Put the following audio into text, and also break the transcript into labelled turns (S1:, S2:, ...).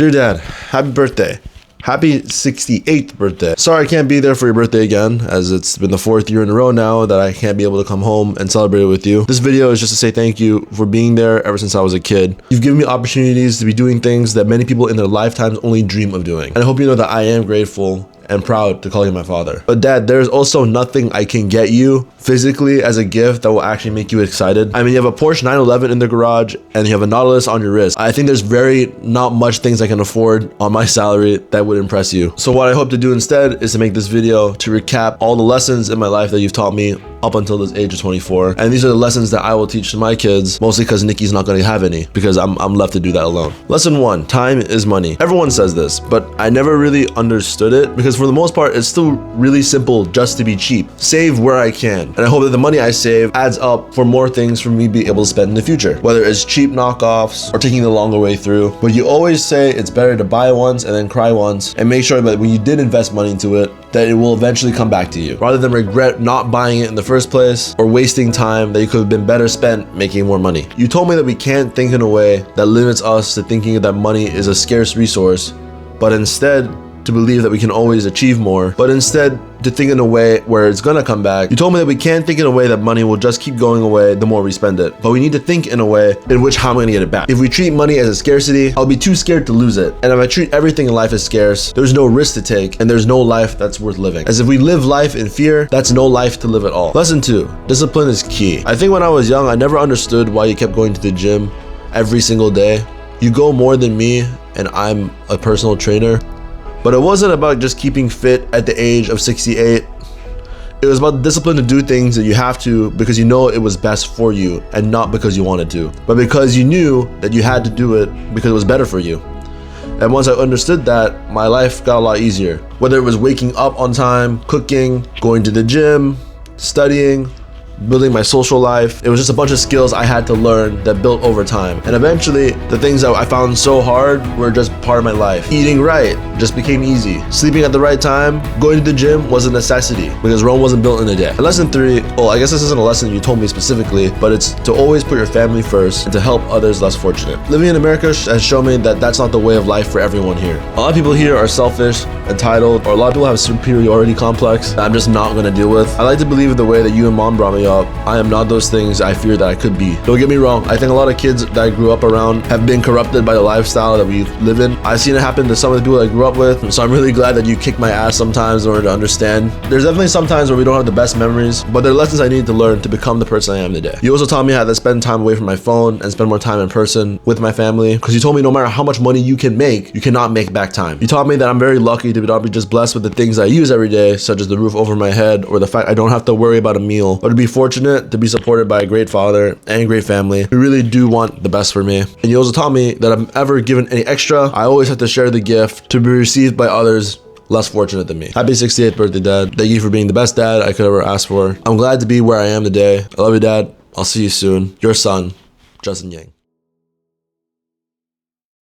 S1: Dear Dad, happy birthday. Happy 68th birthday. Sorry I can't be there for your birthday again, as it's been the 4th year in a row now that I can't be able to come home and celebrate it with you. This video is just to say thank you for being there ever since I was a kid. You've given me opportunities to be doing things that many people in their lifetimes only dream of doing. And I hope you know that I am grateful and proud to call you my father. But Dad, there's also nothing I can get you physically as a gift that will actually make you excited. I mean, you have a Porsche 911 in the garage and you have a Nautilus on your wrist. I think there's not much things I can afford on my salary that would impress you. So what I hope to do instead is to make this video to recap all the lessons in my life that you've taught me up until this age of 24. And these are the lessons that I will teach to my kids, mostly because Nikki's not gonna have any because I'm left to do that alone. Lesson 1, time is money. Everyone says this, but I never really understood it because for the most part, it's still really simple just to be cheap. Save where I can. And I hope that the money I save adds up for more things for me to be able to spend in the future, whether it's cheap knockoffs or taking the longer way through. But you always say it's better to buy once and then cry once, and make sure that when you did invest money into it, that it will eventually come back to you, rather than regret not buying it in the first place or wasting time that you could have been better spent making more money. You told me that we can't think in a way that limits us to thinking that money is a scarce resource, but instead to believe that we can always achieve more, but instead to think in a way where it's gonna come back. You told me that we can't think in a way that money will just keep going away the more we spend it, but we need to think in a way in which how am I gonna get it back? If we treat money as a scarcity, I'll be too scared to lose it. And if I treat everything in life as scarce, there's no risk to take and there's no life that's worth living. As if we live life in fear, that's no life to live at all. Lesson 2, discipline is key. I think when I was young, I never understood why you kept going to the gym every single day. You go more than me and I'm a personal trainer. But it wasn't about just keeping fit at the age of 68. It was about the discipline to do things that you have to because you know it was best for you and not because you wanted to, but because you knew that you had to do it because it was better for you. And once I understood that, my life got a lot easier. Whether it was waking up on time, cooking, going to the gym, studying, building my social life. It was just a bunch of skills I had to learn that built over time. And eventually, the things that I found so hard were just part of my life. Eating right just became easy. Sleeping at the right time, going to the gym was a necessity because Rome wasn't built in a day. And lesson 3, well, I guess this isn't a lesson you told me specifically, but it's to always put your family first and to help others less fortunate. Living in America has shown me that that's not the way of life for everyone here. A lot of people here are selfish, entitled, or a lot of people have a superiority complex that I'm just not gonna deal with. I like to believe in the way that you and Mom brought me up. I am not those things I fear that I could be. Don't get me wrong, I think a lot of kids that I grew up around have been corrupted by the lifestyle that we live in. I've seen it happen to some of the people I grew up with, so I'm really glad that you kick my ass sometimes in order to understand. There's definitely some times where we don't have the best memories, but there are lessons I need to learn to become the person I am today. You also taught me how to spend time away from my phone and spend more time in person with my family, because you told me no matter how much money you can make, you cannot make back time. You taught me that I'm very lucky to not be just blessed with the things I use every day, such as the roof over my head or the fact I don't have to worry about a meal, but to be fortunate to be supported by a great father and a great family who really do want the best for me. And you also taught me that if I'm ever given any extra, I always have to share the gift to be received by others less fortunate than me. Happy 68th birthday, Dad. Thank you for being the best dad I could ever ask for. I'm glad to be where I am today. I love you, Dad. I'll see you soon. Your son, Justin Ying.